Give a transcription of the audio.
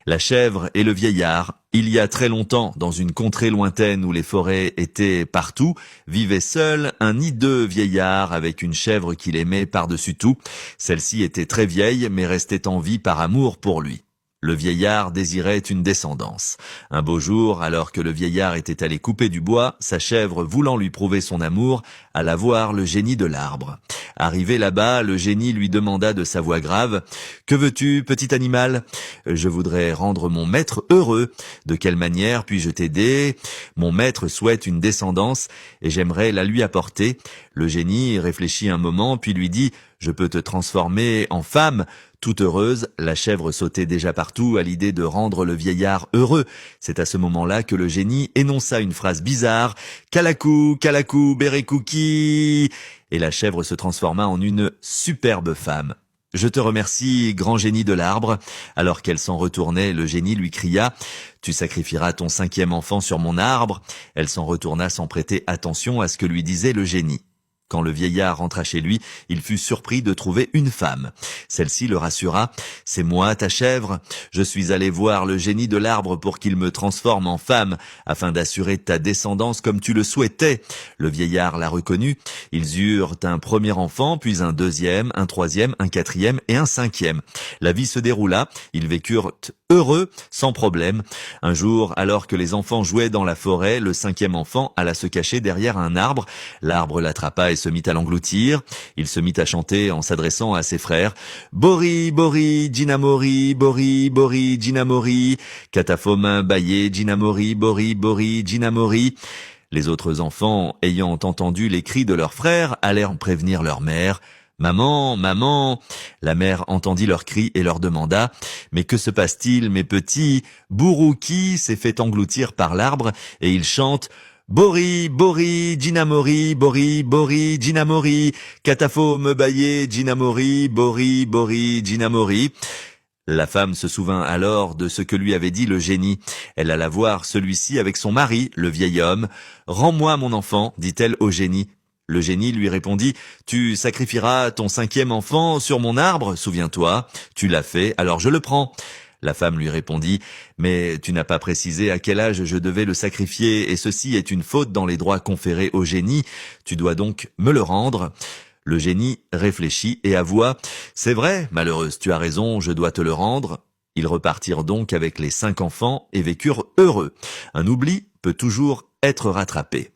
La chèvre et le vieillard. Il y a très longtemps, dans une contrée lointaine où les forêts étaient partout, vivait seul un hideux vieillard avec une chèvre qu'il aimait par-dessus tout. Celle-ci était très vieille, mais restait en vie par amour pour lui. Le vieillard désirait une descendance. Un beau jour, alors que le vieillard était allé couper du bois, sa chèvre, voulant lui prouver son amour, alla voir le génie de l'arbre. Arrivé là-bas, le génie lui demanda de sa voix grave: « Que veux-tu, petit animal ? Je voudrais rendre mon maître heureux. De quelle manière puis-je t'aider ? Mon maître souhaite une descendance et j'aimerais la lui apporter. » Le génie réfléchit un moment, puis lui dit: « Je peux te transformer en femme. » Toute heureuse, la chèvre sautait déjà partout à l'idée de rendre le vieillard heureux. C'est à ce moment-là que le génie énonça une phrase bizarre: « Kalakou, kalakou, bérékouki » et la chèvre se transforma en une superbe femme. « Je te remercie, grand génie de l'arbre. » Alors qu'elle s'en retournait, le génie lui cria: « Tu sacrifieras ton 5e enfant sur mon arbre. » Elle s'en retourna sans prêter attention à ce que lui disait le génie. Quand le vieillard rentra chez lui, il fut surpris de trouver une femme. Celle-ci le rassura: « C'est moi, ta chèvre. Je suis allé voir le génie de l'arbre pour qu'il me transforme en femme, afin d'assurer ta descendance comme tu le souhaitais. » Le vieillard la reconnut. Ils eurent un premier enfant, puis un deuxième, un troisième, un quatrième et un 5e. La vie se déroula. Ils vécurent heureux, sans problème. Un jour, alors que les enfants jouaient dans la forêt, le 5e enfant alla se cacher derrière un arbre. L'arbre l'attrapa et se mit à l'engloutir. Il se mit à chanter en s'adressant à ses frères: « Bori, Bori, Djinamori, Bori, Bori, Djinamori, Katafom, Baye, Djinamori, Bori, Bori, Djinamori. » Les autres enfants, ayant entendu les cris de leurs frères, allèrent prévenir leur mère. « Maman, maman !» La mère entendit leurs cris et leur demanda: « Mais que se passe-t-il, mes petits ? Bourouki s'est fait engloutir par l'arbre et il chante: « Bori, Bori, Djinamori, Bori, Bori, Djinamori, Katafo me bailler, Djinamori, Bori, Bori, Djinamori. » La femme se souvint alors de ce que lui avait dit le génie. Elle alla voir celui-ci avec son mari, le vieil homme. « Rends-moi mon enfant, dit-elle au génie. » Le génie lui répondit: « Tu sacrifieras ton 5e enfant sur mon arbre, souviens-toi. Tu l'as fait, alors je le prends. » La femme lui répondit: « Mais tu n'as pas précisé à quel âge je devais le sacrifier, et ceci est une faute dans les droits conférés au génie. Tu dois donc me le rendre. » Le génie réfléchit et avoua: « C'est vrai, malheureuse, tu as raison, je dois te le rendre. » Ils repartirent donc avec les 5 enfants et vécurent heureux. Un oubli peut toujours être rattrapé.